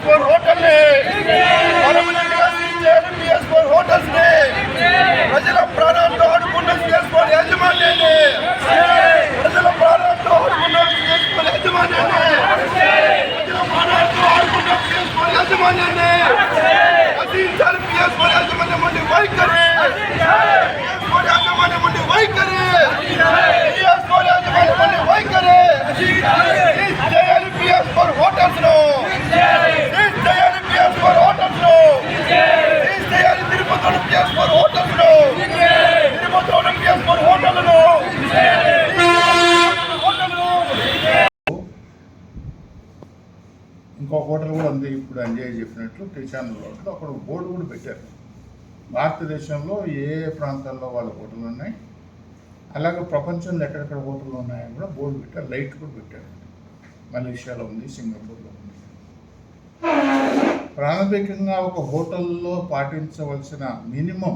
Hotel ने hotels ने ప్రజల ప్రాణాలతో ఆడుకున్న సిఎస్కోర్ యాజమాన్యాన్ని ప్రజల ప్రాణాలతో ఆడుకున్న సిఎస్కోర్ యాజమాన్యాన్ని ప్రజల ప్రాణాలతో ఆడుకున్న సిఎస్కోర్ యాజమాన్యాన్ని అధించాలి. సిఎస్కోర్ యాజమాన్యం నుండి వైఖరి, సిఎస్కోర్ యాజమాన్యం నుండి వైఖరి, సిఎస్కోర్ యాజమాన్యం నుండి వైఖరి చేయాలి. సిఎస్కోర్ హోటల్స్ ను చేయాలి. సిఎస్కోర్ హోటల్స్ ను చేయాలి. తిరుపతిలో సిఎస్కోర్ హోటల్స్ ను తిరుపతిలో సిఎస్కోర్ హోటళ్లను ఇంకో హోటల్ కూడా ఉంది. ఇప్పుడు అంజయ్ చెప్పినట్లు టీచానల్ హోటల్ అక్కడ బోర్డు కూడా పెట్టారు. భారతదేశంలో ఏ ప్రాంతాల్లో వాళ్ళ హోటళ్ళు ఉన్నాయి, అలాగే ప్రపంచంలో ఎక్కడెక్కడ హోటళ్ళు ఉన్నాయని కూడా బోర్డు పెట్టారు. లైట్ కూడా పెట్టారు. మలేషియాలో ఉంది, సింగపూర్లో ఉంది. ప్రాథమికంగా ఒక హోటల్లో పాటించవలసిన మినిమం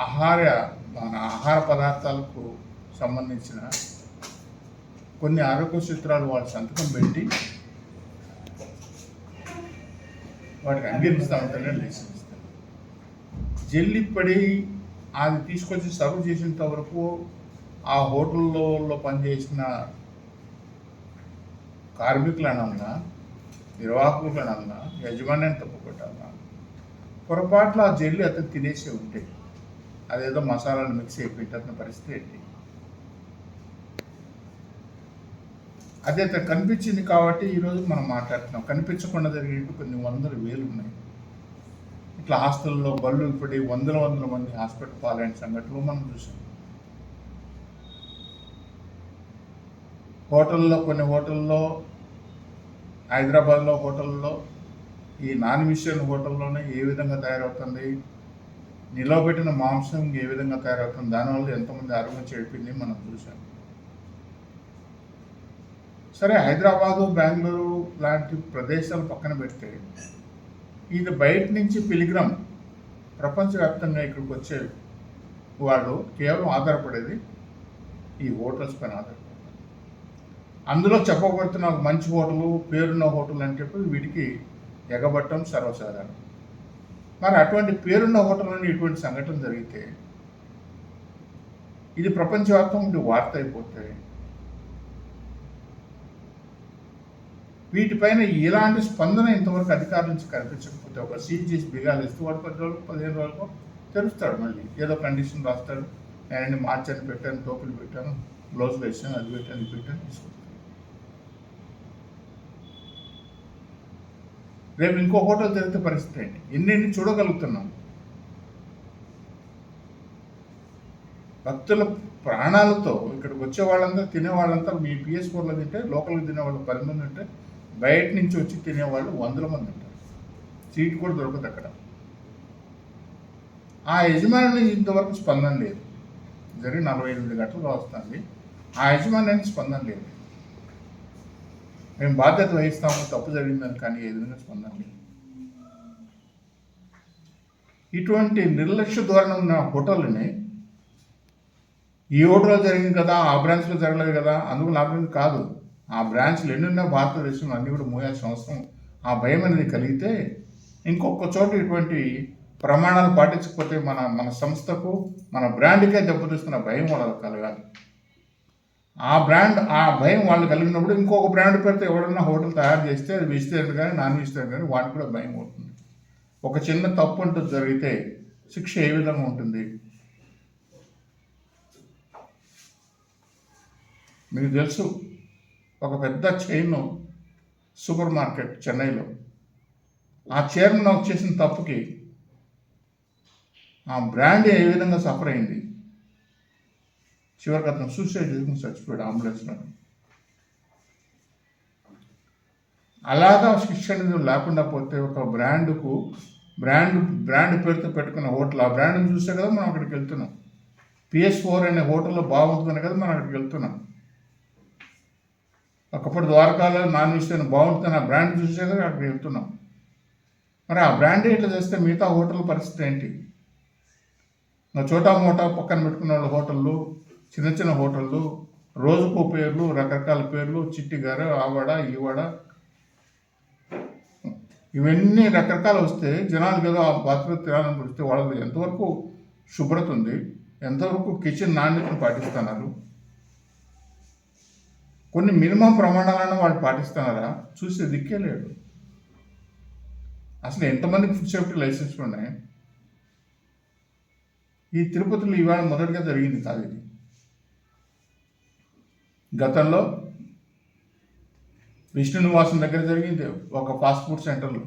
ఆహార పదార్థాలకు సంబంధించిన కొన్ని ఆరోగ్య సూత్రాలు వాళ్ళు సంతకం పెట్టి వాటికి అంగీకరిస్తామంటేనే లైసెన్స్ ఇస్తారు. జల్లిపడి అది తీసుకొచ్చి సర్వ్ చేసేంత వరకు ఆ హోటల్లో పనిచేసిన కార్మికులనన్నా, నిర్వాహకులనన్నా, యజమాన్యాన్ని తప్పుకొట్టాలన్నా పొరపాట్లు ఆ జల్లి అతను తినేసే ఉంటే అదేదో మసాలాలు మిక్స్ అయిపోయింటే అతని పరిస్థితి ఏంటి? అదే అతను కనిపించింది కాబట్టి ఈరోజు మనం మాట్లాడుతున్నాం. కనిపించకుండా జరిగేవి కొన్ని వందల వేలు ఉన్నాయి. ఇట్లా హాస్టల్లో బళ్ళు ఇప్పుడు వందల మంది హాస్పిటల్ పాలైన సంఘటనలు మనం చూసాం. కొన్ని హోటల్లో హైదరాబాద్లో హోటల్లో ఈ నాన్ మిషన్ హోటల్లోనే ఏ విధంగా తయారవుతుంది, నిలవబెట్టిన మాంసం ఏ విధంగా తయారవుతుంది, దానివల్ల ఎంతమంది ఆరోగ్యం చెడిపోయింది మనం చూసాం. సరే, హైదరాబాదు, బెంగళూరు లాంటి ప్రదేశాలు పక్కన పెడితే ఇది బయట నుంచి పిలిగ్రమ్ ప్రపంచవ్యాప్తంగా ఇక్కడికి వచ్చే వాళ్ళు కేవలం ఆధారపడేది ఈ హోటల్స్ పైన ఆధారపడతారు. అందులో చెప్పబడుతున్న ఒక మంచి హోటలు, పేరున్న హోటల్ అని చెప్పి వీటికి ఎగబట్టడం సర్వసాధారణం. మరి అటువంటి పేరున్న హోటల్లోని ఇటువంటి సంఘటన జరిగితే ఇది ప్రపంచవ్యాప్తంగా వార్త అయిపోతే వీటిపైన ఎలాంటి స్పందన ఇంతవరకు అధికారుల నుంచి కనిపించకపోతే ఒక సీల్ చేసి బిగాలు ఇస్తూ వాడు 10 రోజులకు 15 రోజులకు తెరుస్తాడు. మళ్ళీ ఏదో కండిషన్ రాస్తాడు, నేనండి మార్చని పెట్టాను, టోపులు పెట్టాను, గ్లౌజులు వేసాను, అది పెట్టాను, ఇది పెట్టాను, తీసుకుంటాను. రేపు ఇంకో హోటల్ జరిగితే పరిస్థితి ఏంటి? ఎన్ని చూడగలుగుతున్నాం? భక్తుల ప్రాణాలతో ఇక్కడికి వచ్చే వాళ్ళంతా, తినే వాళ్ళంతా మీ PS4లో తింటే, లోకల్కి తినేవాళ్ళు 10 మంది ఉంటే, బయట నుంచి వచ్చి తినేవాళ్ళు 100 మంది ఉంటారు. సీట్ కూడా దొరకదు అక్కడ. ఆ యజమాని ఇంతవరకు స్పందన లేదు. జరిగి 48 గంటలు వస్తుంది, ఆ యజమానికి స్పందన లేదు. మేము బాధ్యత వహిస్తాము, తప్పు జరిగిందని, కానీ ఏ విధంగా స్పందన లేదు. ఇటువంటి నిర్లక్ష్య ధోరణి ఉన్న హోటల్ని ఈ హోటల్లో జరిగింది కదా, ఆ బ్రాంచ్లో జరగలేదు కదా, అందుకు నా బ్రాంచ్ కాదు, ఆ బ్రాంచ్లు ఎన్నున్నా భారతదేశంలో అన్నీ కూడా మూయాల్సిన అవసరం, ఆ భయం అనేది కలిగితే ఇంకొక చోట ఇటువంటి ప్రమాణాలు పాటించకపోతే మన సంస్థకు, మన బ్రాండ్కే దెబ్బతీస్తున్న భయం వాళ్ళకి కలగాలి. ఆ భయం వాళ్ళు కలిగినప్పుడు ఇంకొక బ్రాండ్ పేరుతో ఎవడన్నా హోటల్ తయారు చేస్తే అది వెజిటేరియన్ కానీ నాన్ వెజిటేరియన్ కానీ వాటికి కూడా భయం అవుతుంది. ఒక చిన్న తప్పు అంటూ జరిగితే శిక్ష ఏ విధంగా ఉంటుంది? మీకు తెలుసు, ఒక పెద్ద చైన్ సూపర్ మార్కెట్ చెన్నైలో ఆ చైర్మన్ చేసిన తప్పుకి ఆ బ్రాండ్ ఏ విధంగా సఫర్ అయింది. చివరికి అతను సూసైడ్ చేసుకుని చచ్చిపోయాడు అంబులెన్స్లో. అలాగా శిక్ష అనేది లేకుండా పోతే ఒక బ్రాండ్ పేరుతో పెట్టుకున్న హోటల్, ఆ బ్రాండ్ని చూస్తే కదా మనం అక్కడికి వెళ్తున్నాం. PS4 అనే హోటల్లో బాగుంటుందని కదా మనం అక్కడికి వెళ్తున్నాం. ఒకప్పుడు ద్వారకాలో నాన్ వెజిటేరియన్ బాగుంటుంది, ఆ బ్రాండ్ చూసే కదా అక్కడికి వెళ్తున్నాం. మరి ఆ బ్రాండ్ ఇట్లా చేస్తే మిగతా హోటల్ పరిస్థితి ఏంటి? చోటా మోటా పక్కన పెట్టుకున్న వాళ్ళ హోటళ్ళు, చిన్న చిన్న హోటళ్ళు, రోజుకో పేర్లు, రకరకాల పేర్లు, చిట్టి గారు, ఆవాడ, ఈవాడ, ఇవన్నీ రకరకాలు వస్తే జనాలు కదా ఆ పాత్ర తినాలని వస్తే వాళ్ళకి ఎంతవరకు శుభ్రత ఉంది, ఎంతవరకు కిచెన్ నాణ్యతను పాటిస్తున్నారు, కొన్ని మినిమం ప్రమాణాలను వాళ్ళు పాటిస్తున్నారా చూసే దిక్కే లేడు. అసలు ఎంతమందికి ఫుడ్ సేఫ్టీ లైసెన్స్లు ఉన్నాయి? ఈ తిరుపతిలో ఇవాళ మొదటిగా జరిగింది కాదు ఇది. గతంలో విష్ణు నివాసం దగ్గర జరిగింది ఒక ఫాస్ట్ ఫుడ్ సెంటర్లో.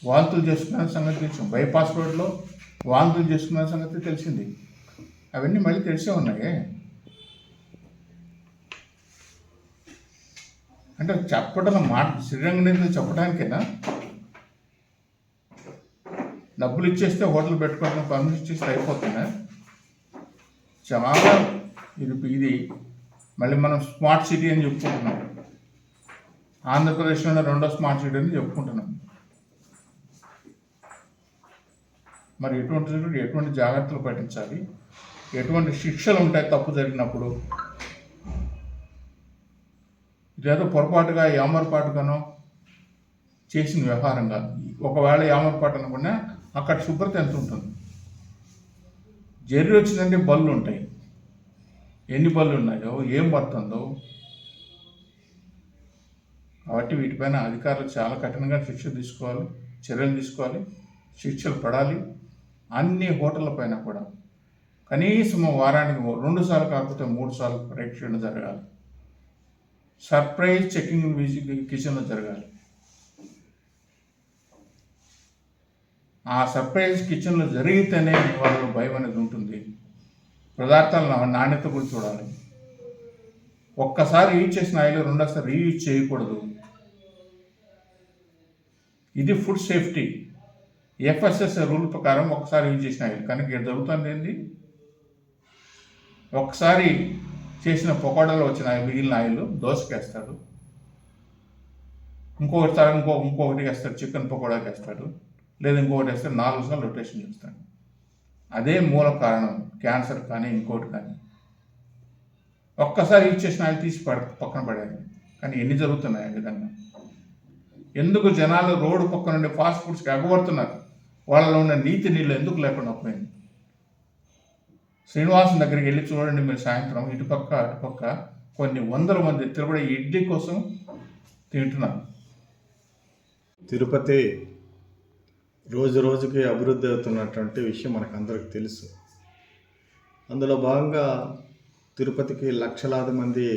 వాంతులు చేసుకున్న సంగతి తెలిసాం. బైపాస్ రోడ్లో వాంతులు చేసుకున్న సంగతి తెలిసింది. అవన్నీ మళ్ళీ తెలిసే ఉన్నాయి. అంటే చెప్పడం మాట శ్రీరంగ చెప్పడానికైనా డబ్బులు ఇచ్చేస్తే హోటల్ పెట్టుకోవడం పర్మిషన్ ఇచ్చేస్తే అయిపోతుందా? చాలా ఇది మళ్ళీ మనం స్మార్ట్ సిటీ అని చెప్పుకుంటున్నాం. ఆంధ్రప్రదేశ్లోనే 2వ స్మార్ట్ సిటీ అని చెప్పుకుంటున్నాం. మరి ఎటువంటి జాగ్రత్తలు పాటించాలి, ఎటువంటి శిక్షలు ఉంటాయి తప్పు జరిగినప్పుడు? ఇదేదో పొరపాటుగా యామరపాటుగానో చేసిన వ్యవహారం కాదు. ఒకవేళ యామరపాటు అనుకున్నా అక్కడ శుభ్రత ఎంత ఉంటుంది? జర్రి వచ్చిందంటే బళ్ళు ఉంటాయి. ఎన్ని బళ్ళు ఉన్నాయో, ఏం పడుతుందో. కాబట్టి వీటిపైన అధికారులు చాలా కఠినంగా చర్యలు తీసుకోవాలి, శిక్షలు పడాలి. అన్ని హోటళ్ళ పైన కూడా కనీసం వారానికి 2 సార్లు కాకపోతే 3 సార్లు పరీక్షలు జరగాలి. సర్ప్రైజ్ చెకింగ్ కిచెన్లో జరగాలి. ఆ సర్ప్రైజ్ కిచెన్లో జరిగితేనే వాళ్ళలో భయం అనేది ఉంటుంది. పదార్థాల నాణ్యత కూడా చూడాలి. ఒక్కసారి యూజ్ చేసిన ఆయిల్ రెండోసారి రీయూజ్ చేయకూడదు. ఇది ఫుడ్ సేఫ్టీ FSS రూల్ ప్రకారం ఒకసారి యూజ్ చేసిన ఆయిల్. కానీ ఇక్కడ జరుగుతుంది ఏంటి? ఒకసారి చేసిన పకోడాలో వచ్చిన మిగిలిన ఆయిల్ దోశకేస్తాడు, ఇంకొకటి వేస్తాడు, చికెన్ పకోడాకి వేస్తాడు, లేదా ఇంకొకటి వేస్తే 4 సార్లు రొటేషన్ చేస్తాడు. అదే మూల కారణం క్యాన్సర్ కానీ ఇంకోటి కానీ. ఒక్కసారి యూజ్ చేసిన ఆయిల్ తీసి పక్కన పడేది. కానీ ఎన్ని జరుగుతున్నాయి ఆ విధంగా? ఎందుకు జనాలు రోడ్డు పక్క నుండి ఫాస్ట్ ఫుడ్స్కి ఎగబడుతున్నారు? వాళ్ళలో ఉన్న నీతి నీళ్ళు ఎందుకు లేకుండా పోయింది? శ్రీనివాసం దగ్గరికి వెళ్ళి చూడండి మీరు. సాయంత్రం ఇటుపక్క అటుపక్క కొన్ని వందల మంది తిరుపతి ఇడ్లీ కోసం తింటున్నారు. తిరుపతి రోజు రోజుకి అభివృద్ధి అవుతున్నటువంటి విషయం మనకందరికి తెలుసు. అందులో భాగంగా తిరుపతికి లక్షలాది మంది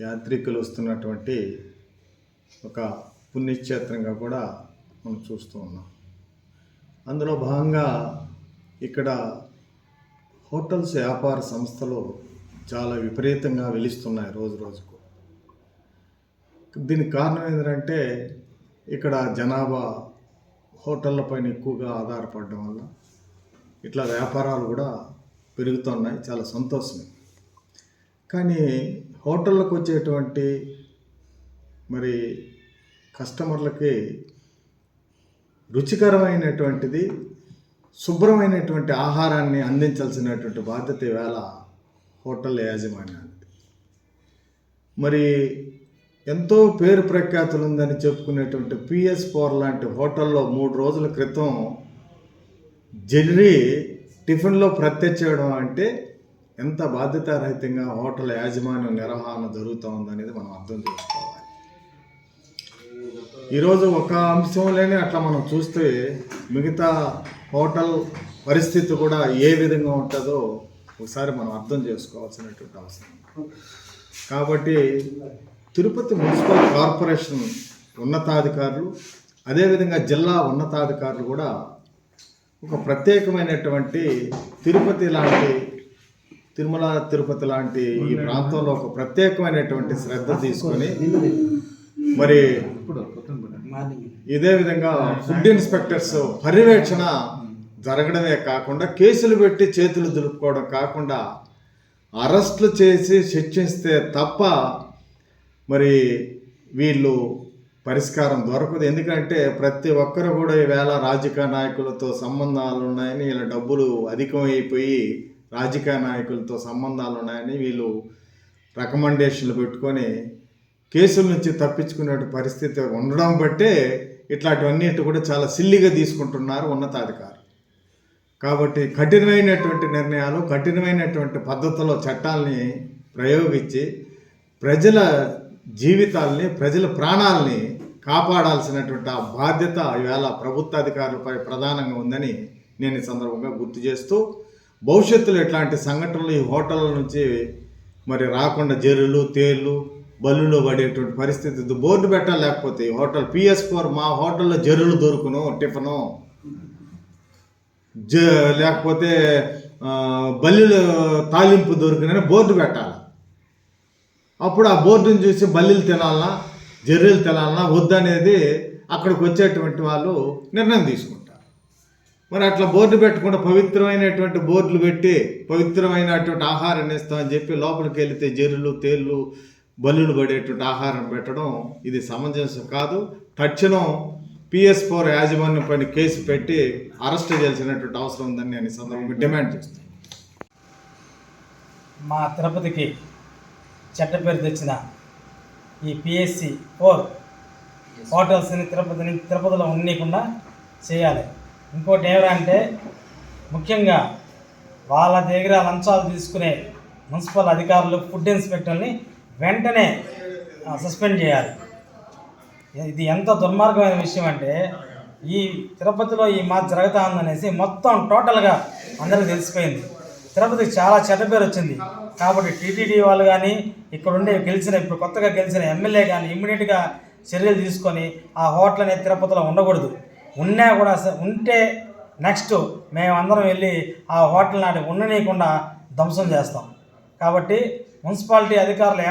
యాత్రికులు వస్తున్నటువంటి ఒక పుణ్యక్షేత్రంగా కూడా మనం చూస్తూ ఉన్నాం. అందులో భాగంగా ఇక్కడ హోటల్స్ వ్యాపార సంస్థలు చాలా విపరీతంగా వెలుస్తున్నాయి రోజు రోజుకు. దీనికి కారణం ఏంటంటే ఇక్కడ జనాభా హోటళ్ళ పైన ఎక్కువగా ఆధారపడడం వల్ల ఇట్లా వ్యాపారాలు కూడా పెరుగుతున్నాయి. చాలా సంతోషమే. కానీ హోటళ్ళకు వచ్చేటువంటి మరి కస్టమర్లకి రుచికరమైనటువంటిది, శుభ్రమైనటువంటి ఆహారాన్ని అందించాల్సినటువంటి బాధ్యత ఈవేళ హోటల్ యాజమాన్యానికి. మరి ఎంతో పేరు ప్రఖ్యాతులు ఉందని చెప్పుకునేటువంటి PS4 లాంటి హోటల్లో 3 రోజుల క్రితం జెర్రీ టిఫిన్లో ప్రత్యక్షం అంటే ఎంత బాధ్యతారహితంగా హోటల్ యాజమాన్యం నిర్వహణ జరుగుతూ ఉందనేది మనం అర్థం చేసుకోవాలి. ఈరోజు ఒక అంశంలోనే అట్లా మనం చూస్తే మిగతా హోటల్ పరిస్థితి కూడా ఏ విధంగా ఉంటుందో ఒకసారి మనం అర్థం చేసుకోవాల్సినటువంటి అవసరం. కాబట్టి తిరుపతి మున్సిపల్ కార్పొరేషన్ ఉన్నతాధికారులు, అదేవిధంగా జిల్లా ఉన్నతాధికారులు కూడా ఒక ప్రత్యేకమైనటువంటి తిరుమల తిరుపతి లాంటి ఈ ప్రాంతంలో ఒక ప్రత్యేకమైనటువంటి శ్రద్ధ తీసుకొని మరి ఇదే విధంగా ఫుడ్ ఇన్స్పెక్టర్స్ పర్యవేక్షణ జరగడమే కాకుండా కేసులు పెట్టి చేతులు దులుపుకోవడం కాకుండా అరెస్టులు చేసి శిక్షిస్తే తప్ప మరి వీళ్ళు పరిష్కారం దొరకదు. ఎందుకంటే ప్రతి ఒక్కరు కూడా ఈవేళ రాజకీయ నాయకులతో సంబంధాలు ఉన్నాయని ఇలా డబ్బులు అధికమైపోయి రాజకీయ నాయకులతో సంబంధాలు ఉన్నాయని వీళ్ళు రికమెండేషన్లు పెట్టుకొని కేసుల నుంచి తప్పించుకునే పరిస్థితి ఉండడం బట్టే ఇట్లాంటివన్నిటి కూడా చాలా సిల్లిగా తీసుకుంటున్నారు ఉన్నతాధికారులు. కాబట్టి కఠినమైనటువంటి నిర్ణయాలు, కఠినమైనటువంటి పద్ధతిలో చట్టాలని ప్రయోగించి ప్రజల జీవితాల్ని, ప్రజల ప్రాణాలని కాపాడాల్సినటువంటి ఆ బాధ్యత ఈవేళ ప్రభుత్వ అధికారులపై ప్రధానంగా ఉందని నేను ఈ సందర్భంగా గుర్తు చేస్తూ, భవిష్యత్తులో ఇట్లాంటి సంఘటనలు ఈ హోటళ్ళ నుంచి మరి రాకుండా జర్రులు, తేళ్ళు, బల్లులో పడేటువంటి పరిస్థితి బోర్డు పెట్టాలి. లేకపోతే ఈ హోటల్ PS4 మా హోటల్లో జర్రులు దొరుకును, టిఫను లేకపోతే బల్లులు తాలింపు దొరికినని బోర్డు పెట్టాలి. అప్పుడు ఆ బోర్డుని చూసి బల్లీలు తినాలన్నా జర్రీలు తినాలన్నా వద్దనేది అక్కడికి వచ్చేటువంటి వాళ్ళు నిర్ణయం తీసుకుంటారు. మరి అట్లా బోర్డు పెట్టకుండా పవిత్రమైనటువంటి బోర్డులు పెట్టి పవిత్రమైనటువంటి ఆహారాన్ని ఇస్తామని చెప్పి లోపలికి వెళితే జర్రులు, తేళ్ళు, బల్లులు పడేటువంటి ఆహారం పెట్టడం ఇది సమంజసం కాదు. తక్షణం PS4 యాజమాన్యం పైన కేసు పెట్టి అరెస్ట్ చేయాల్సినటువంటి అవసరం ఉందని నేను ఈ సందర్భంగా డిమాండ్ చేస్తాను. మా తిరుపతికి చెడ్డ పేరు తెచ్చిన ఈ PSC4 హోటల్స్ని తిరుపతిలో ఉండకుండా చేయాలి. ఇంకోటి ఏమంటే ముఖ్యంగా వాళ్ళ దగ్గర లంచాలు తీసుకునే మున్సిపల్ అధికారులు, ఫుడ్ ఇన్స్పెక్టర్ని వెంటనే సస్పెండ్ చేయాలి. ఇది ఎంత దుర్మార్గమైన విషయం అంటే ఈ తిరుపతిలో ఈ మాది జరుగుతా ఉందనేసి మొత్తం టోటల్గా అందరికీ తెలిసిపోయింది. తిరుపతికి చాలా చెడ్డ పేరు వచ్చింది. కాబట్టి టీటీడీ వాళ్ళు కానీ ఇక్కడ ఉండే ఇప్పుడు కొత్తగా గెలిచిన ఎమ్మెల్యే కానీ ఇమ్మీడియట్గా చర్యలు తీసుకొని ఆ హోటల్ అనేది తిరుపతిలో ఉండకూడదు. ఉన్నా కూడా ఉంటే నెక్స్ట్ మేమందరం వెళ్ళి ఆ హోటల్ నాటి ఉండనీయకుండా ధ్వంసం చేస్తాం. కాబట్టి మున్సిపాలిటీ అధికారులు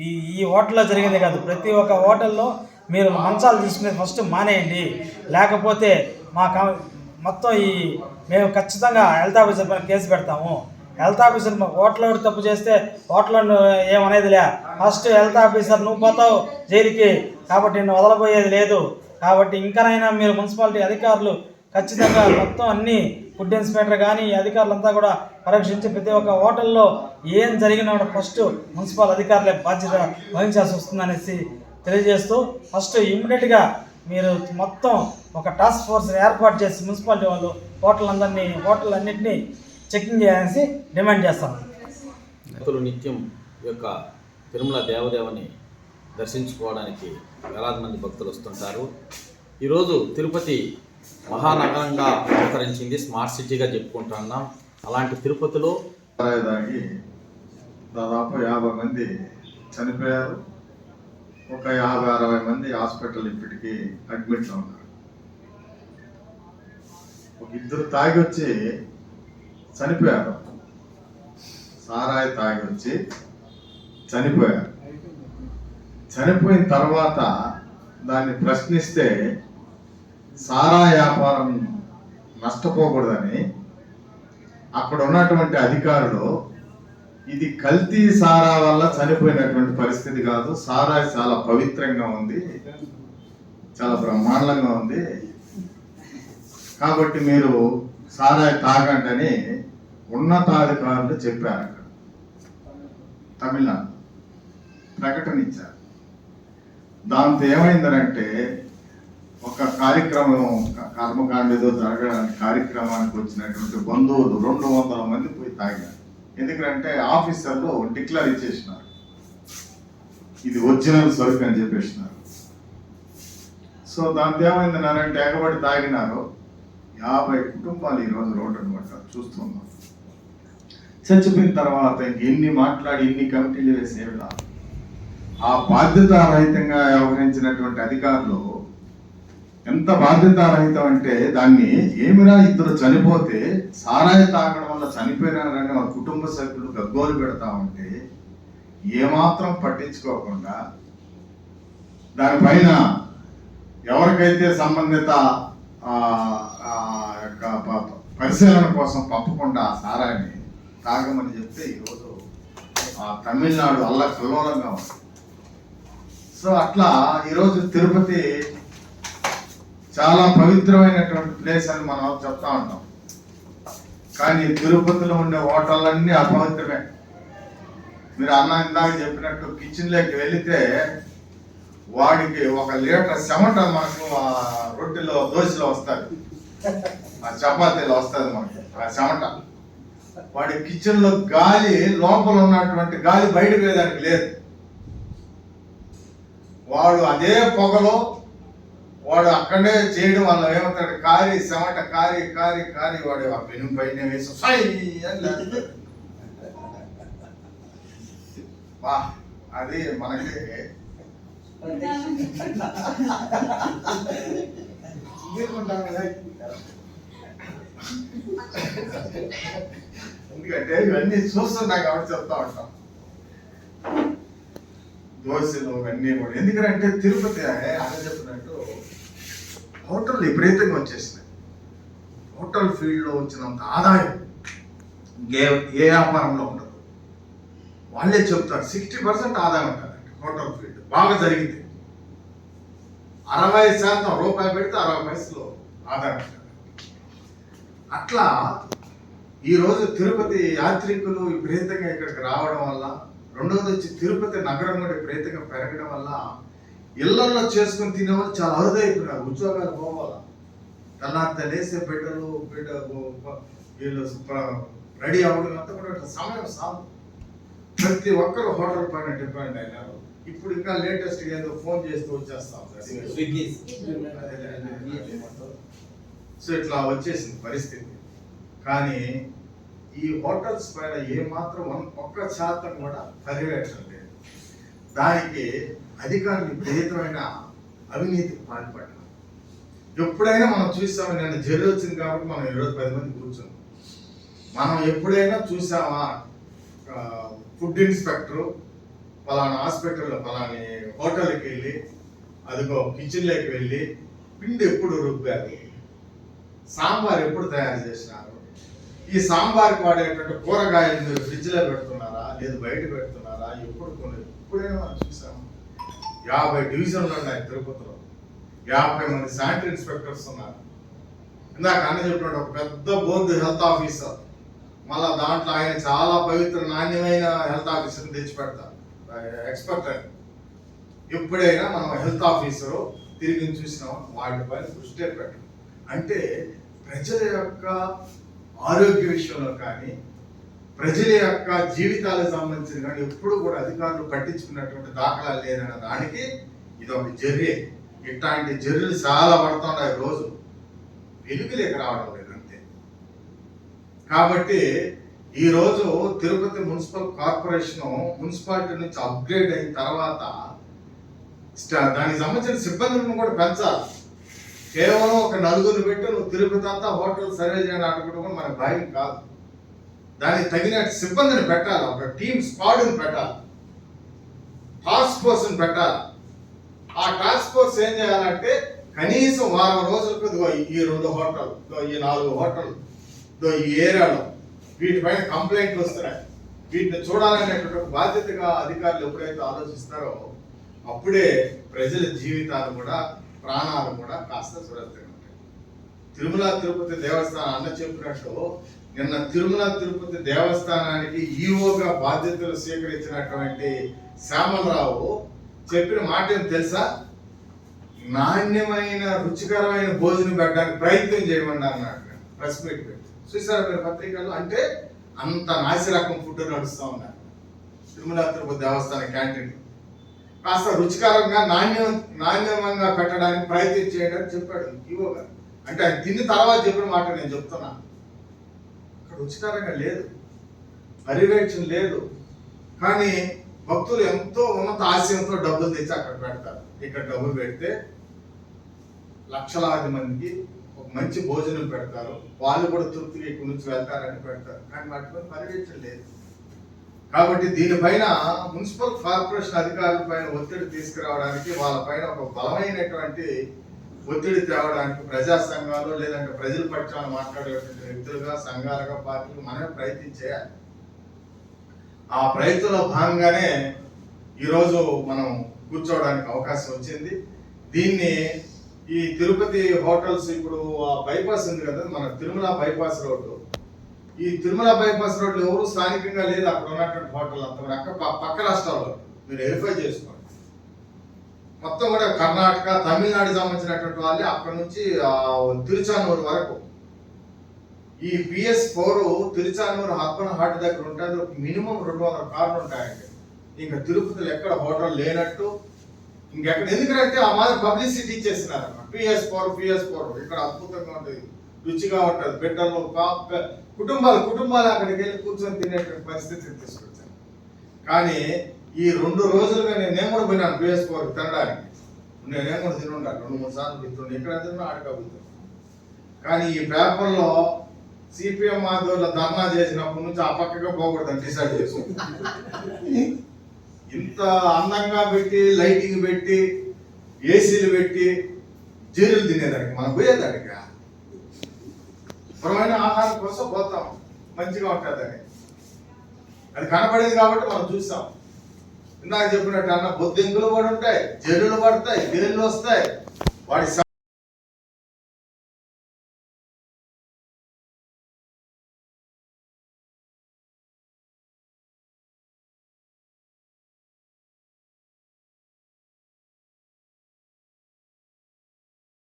ఈ హోటల్లో జరిగింది కాదు, ప్రతి ఒక్క హోటల్లో మీరు మంచాలు తీసుకునేది ఫస్ట్ మానేయండి. లేకపోతే మొత్తం మేము ఖచ్చితంగా హెల్త్ ఆఫీసర్ పైన కేసు పెడతాము. హెల్త్ ఆఫీసర్ హోటల్ తప్పు చేస్తే హోటల్ ఏమనేదిలే, ఫస్ట్ హెల్త్ ఆఫీసర్ నువ్వు పోతావు జైలుకి, కాబట్టి నిన్ను వదలబోయేది లేదు. కాబట్టి ఇంకనైనా మీరు మున్సిపాలిటీ అధికారులు ఖచ్చితంగా మొత్తం అన్ని ఫుడ్ ఇన్స్పెక్టర్ కానీ అధికారులంతా కూడా పరీక్షించి ప్రతి ఒక్క హోటల్లో ఏం జరిగినా ఫస్ట్ మున్సిపల్ అధికారులే బాధ్యత వహించాల్సి వస్తుందనేసి తెలియజేస్తూ ఫస్ట్ ఇమ్మీడియట్గా మీరు మొత్తం ఒక టాస్క్ ఫోర్స్ని ఏర్పాటు చేసి మున్సిపాలిటీ వాళ్ళు హోటల్ అన్నింటినీ చెకింగ్ చేయాలని డిమాండ్ చేస్తాం. భక్తులు నిత్యం యొక్క తిరుమల దేవదేవని దర్శించుకోవడానికి వేలాది మంది భక్తులు వస్తుంటారు. ఈరోజు తిరుపతి మహానగరంగా అవతరించింది, స్మార్ట్ సిటీగా చెప్పుకుంటున్నాం. అలాంటి తిరుపతిలో దాదాపు 50 మంది చనిపోయారు. ఒక 50-60 మంది హాస్పిటల్ ఇప్పటికీ అడ్మిట్లో ఉన్నారు. ఒక 2 తాగి వచ్చి చనిపోయారు, సారాయి తాగి వచ్చి చనిపోయారు. చనిపోయిన తర్వాత దాన్ని ప్రశ్నిస్తే సారా వ్యాపారం నష్టపోకూడదని అక్కడ ఉన్నటువంటి అధికారులు ఇది కల్తీ సారా వల్ల చనిపోయినటువంటి పరిస్థితి కాదు, సారాయి చాలా పవిత్రంగా ఉంది, చాలా బ్రహ్మాండంగా ఉంది, కాబట్టి మీరు సారాయి తాగండి అని ఉన్నతాధికారులు చెప్పారు. అక్కడ తమిళనాడు ప్రకటన ఇచ్చారు. దాంతో ఏమైందనంటే ఒక కార్యక్రమం కర్మకాండ ఏదో జరగడానికి కార్యక్రమానికి వచ్చినటువంటి బంధువులు 200 మంది పోయి తాగారు. ఎందుకంటే ఆఫీసర్లు డిక్లేర్ ఇచ్చేసినారు, ఇది ఒరిజినల్ సరుకు అని చెప్పేసినారు. సో దాంతో ఏమైందన్నారంటే ఎగబడి తాగినారు. 50 కుటుంబాలు ఈరోజు రోడ్డు అనమాట చూస్తున్నాం. చచ్చిపోయిన తర్వాత ఎన్ని మాట్లాడి ఎన్ని కమిటీలు వేసేలా ఆ బాధ్యతారహితంగా వ్యవహరించినటువంటి అధికారులు ఎంత బాధ్యతారహితం అంటే దాన్ని ఏమిరా 2 చనిపోతే సారాయి తాగడం వల్ల చనిపోయినారని వాళ్ళ కుటుంబ సభ్యులు గగ్గోలు పెడతా ఉంటే ఏమాత్రం పట్టించుకోకుండా దానిపైన ఎవరికైతే సంబంధిత పరిశీలన కోసం పంపకుండా ఆ సారాయిని తాగమని చెప్తే ఈరోజు తమిళనాడు అల్లకల్లోలంగా ఉంది. సో అట్లా ఈరోజు తిరుపతి చాలా పవిత్రమైనటువంటి ప్లేస్ అని మనం చెప్తా ఉంటాం. కానీ తిరుపతిలో ఉండే హోటళ్ళన్నీ అపవిత్రమే. మీరు ఇందాక చెప్పినట్టు కిచెన్లోకి వెళితే వాడికి 1 లీటర్ చెమట మనకు ఆ రొట్టెలో దోశలో వస్తుంది, ఆ చపాతీలో వస్తుంది మనకి ఆ చెమట. వాడి కిచెన్ లో గాలి లోపల ఉన్నటువంటి గాలి బయటకు వేయడానికి లేదు. వాడు అదే పొగలో వాడు అక్కడే చేయడం వల్ల ఏమవుతాడు, కారి చెమట కారి కారి కారి వాడు ఆ పెను పైన వేసి సై అని లేస్తాడు. వా అది మనకి ఎందుకంటే ఇవన్నీ చూస్తున్నాం కాబట్టి చెప్తా ఉంటాం. దోశలు ఇవన్నీ కూడా ఎందుకంటే తిరుపతి అలా చెప్పినట్టు హోటల్ విపరీతంగా వచ్చేసినాయి. హోటల్ ఫీల్డ్లో వచ్చినంత ఆదాయం ఏ వ్యాపారంలో ఉండదు. వాళ్ళే చెప్తారు 60% ఆదాయం ఉంటుందండి హోటల్ ఫీల్డ్ బాగా జరిగింది. 60% రూపాయి పెడితే 60 పైసలు ఆదాయం ఉంటుంది. అట్లా ఈరోజు తిరుపతి యాత్రికులు విపరీతంగా ఇక్కడికి రావడం వల్ల, రెండవది వచ్చి తిరుపతి నగరం కూడా విపరీతంగా పెరగడం వల్ల ఇళ్లలో చేసుకుని తినేవాళ్ళు చాలా అరుదైపోయినారు. ఉద్యోగాలు పోవాల, తెల్లారితే లేసే బిడ్డలు వీళ్ళు రెడీ అవ్వడం అంతా కూడా సమయం సాగు. ప్రతి ఒక్కరు హోటల్ పైన డిపెండ్ అయినారు. ఇప్పుడు ఇంకా లేటెస్ట్ ఏదో ఫోన్ చేస్తూ వచ్చేస్తాం, సో ఇట్లా వచ్చేసింది పరిస్థితి. కానీ ఈ హోటల్స్ పైన ఏమాత్రం 1% కూడా పర్యవేక్షణ లేదు. దానికి అధికారులు విపరీతమైన అవినీతికి పాల్పడ్డారు. ఎప్పుడైనా మనం చూసామా, నేను జరి వచ్చింది కాబట్టి మనం ఈరోజు 10 మంది కూర్చున్నాం. మనం ఎప్పుడైనా చూసామా ఫుడ్ ఇన్స్పెక్టరు పలానా హాస్పిటల్లో పలాని హోటల్కి వెళ్ళి అదిగో కిచెన్లోకి వెళ్ళి పిండి ఎప్పుడు రుబ్బారు, సాంబార్ ఎప్పుడు తయారు చేసినారు, ఈ సాంబార్కి వాడేటువంటి కూరగాయలు మీరు ఫ్రిడ్జ్లో పెడుతున్నారా లేదు బయట పెడుతున్నారా, ఎప్పుడు ఎప్పుడైనా మనం చూసాము. 50 డివిజన్లు ఉన్నాయి తిరుపతిలో, 50 మంది శానిటరీ ఇన్స్పెక్టర్స్ ఉన్నారు. ఇందాక అన్న చెప్పినట్టు ఒక పెద్ద బోర్డు హెల్త్ ఆఫీసర్, మళ్ళా దాంట్లో ఆయన చాలా పవిత్ర నాణ్యమైన హెల్త్ ఆఫీసర్ని తెచ్చి పెడతారు, ఎక్స్పర్ట్ అని. ఎప్పుడైనా మనం హెల్త్ ఆఫీసరు తిరిగి చూసినాం, వాటిపైన దృష్టి పెట్టడం అంటే ప్రజల యొక్క ఆరోగ్య విషయంలో కానీ ప్రజల యొక్క జీవితాలకు సంబంధించిన కానీ ఎప్పుడు కూడా అధికారులు పట్టించుకున్నటువంటి దాఖలాలు లేదన్న దానికి ఇది ఒక జర్రే. ఇట్లాంటి జర్రెలు చాలా పడుతున్నాయి, రోజు వెలుగులేక రావడం లేదు అంతే. కాబట్టి ఈరోజు తిరుపతి మున్సిపల్ కార్పొరేషన్ మున్సిపాలిటీ నుంచి అప్గ్రేడ్ అయిన తర్వాత దానికి సంబంధించిన సిబ్బందిని కూడా పెంచాలి. కేవలం ఒక 4 పెట్టి నువ్వు తిరుపతి అంతా హోటల్ సర్వే చేయని అనుకుంటే మన భయం కాదు. దానికి తగిన సిబ్బందిని పెట్టాలి, ఒక టీమ్ స్క్వాడ్ని పెట్టాలి, టాస్క్ ఫోర్స్ని పెట్టాలి. ఆ టాస్క్ ఫోర్స్ ఏం చేయాలంటే కనీసం వారం రోజులకు ఈ 2 హోటల్, ఈ 4 హోటల్, ఈ ఏరియాలో వీటిపైన కంప్లైంట్లు వస్తున్నాయి, వీటిని చూడాలనేటువంటి బాధ్యతగా అధికారులు ఎప్పుడైతే ఆలోచిస్తారో అప్పుడే ప్రజల జీవితాలు కూడా ప్రాణాలు కూడా కాస్త సురక్షితంగా ఉంటాయి. తిరుమల తిరుపతి దేవస్థానం అన్న చెప్పినట్టు నిన్న తిరుమల తిరుపతి దేవస్థానానికి ఈఓగా బాధ్యతలు స్వీకరించినటువంటి శ్యామలరావు చెప్పిన మాట ఏం తెలుసా, నాణ్యమైన రుచికరమైన భోజనం పెట్టడానికి ప్రయత్నం చేయమని అన్నాడు. ప్రెస్ మీట్ పెట్టి చూసారా మీరు పత్రికల్లో. అంటే అంత నాసిరకం ఫుడ్ నడుస్తూ ఉన్నారు తిరుమల తిరుపతి దేవస్థాన క్యాంటీన్. కాస్త రుచికరంగా నాణ్యంగా పెట్టడానికి ప్రయత్నం చేయడానికి చెప్పాడు ఈవోగా. అంటే ఆయన తిన్న తర్వాత చెప్పిన మాట నేను చెప్తున్నా. అక్కడ రుచికరంగా లేదు, పర్యవేక్షణ లేదు. కానీ భక్తులు ఎంతో ఉన్నత ఆశయంతో డబ్బులు తెచ్చి అక్కడ పెడతారు. ఇక్కడ డబ్బులు పెడితే లక్షలాది మందికి ఒక మంచి భోజనం పెడతారు, వాళ్ళు కూడా తృప్తిగా ఇక్కడి నుంచి వెళ్తారని పెడతారు. కానీ వాటిపైన పర్యవేక్షణ లేదు. కాబట్టి దీనిపైన మున్సిపల్ కార్పొరేషన్ అధికారుల పైన ఒత్తిడి తీసుకురావడానికి, వాళ్ళపైన ఒక బలమైనటువంటి ఒత్తిడి తేవడానికి ప్రజా సంఘాలు లేదంటే ప్రజల పక్షాన మాట్లాడేటువంటి వ్యక్తులుగా, సంఘాలుగా, పార్టీలు మనమే ప్రయత్నం చేయాలి. ఆ ప్రయత్నంలో భాగంగానే ఈరోజు మనం కూర్చోవడానికి అవకాశం వచ్చింది. దీన్ని ఈ తిరుపతి హోటల్స్ ఇప్పుడు ఆ బైపాస్ ఉంది కదా, మన తిరుమల బైపాస్ రోడ్డు, ఈ ఈ తిరుమల బైపాస్ రోడ్లు ఎవరు స్థానికంగా లేదు అక్కడ ఉన్నటువంటి హోటల్ అంతా కూడా పక్క రాష్ట్రాల్లో మీరు వెరిఫై చేసుకోండి. మొత్తం కూడా కర్ణాటక తమిళనాడు సంబంధించినటువంటి వాళ్ళే అక్కడ నుంచి తిరుచానూరు వరకు ఈ PS4 తిరుచానూరు అర్బన్ హార్ట్ దగ్గర ఉంటుంది. మినిమం 200 కార్లు ఉంటాయండి. ఇంకా తిరుపతిలో ఎక్కడ హోటల్ లేనట్టు ఇంకెక్కడ, ఎందుకంటే ఆ మాదిరి పబ్లిసిటీ ఇచ్చేస్తున్నారు. PS4 ఇక్కడ అద్భుతంగా ఉంటుంది, రుచిగా ఉంటుంది, బిడ్డలు కుటుంబాలు అక్కడికి వెళ్ళి కూర్చొని తినేటువంటి పరిస్థితిని తీసుకొచ్చాను. కానీ ఈ 2 రోజులుగా నేను కూడా పోయినాను PS4 తినడానికి. నేను కూడా తిని ఉండాలి, 2-3 సార్లు తింటుండే, ఇక్కడ తిన్నా ఆడకపోతుంది. కానీ ఈ పేపర్లో CPM ఆధ్వర్యంలో ధర్నా చేసినప్పటి నుంచి ఆ పక్కగా పోకూడదని డిసైడ్ చేసుకుంది. ఇంత అందంగా పెట్టి, లైటింగ్ పెట్టి, ఏసీలు పెట్టి జీరులు తినేదానికి మనం పోయేదానికి పురమైన ఆహారం కోసం పోతాం, మంచిగా ఉంటుందని. అది కనపడేది కాబట్టి మనం చూసాం. ఇందాక చెప్పినట్టు అన్న బొద్దింకులు కూడా ఉంటాయి, జల్లులు పడతాయి, తేళ్ళు వస్తాయి, వాడి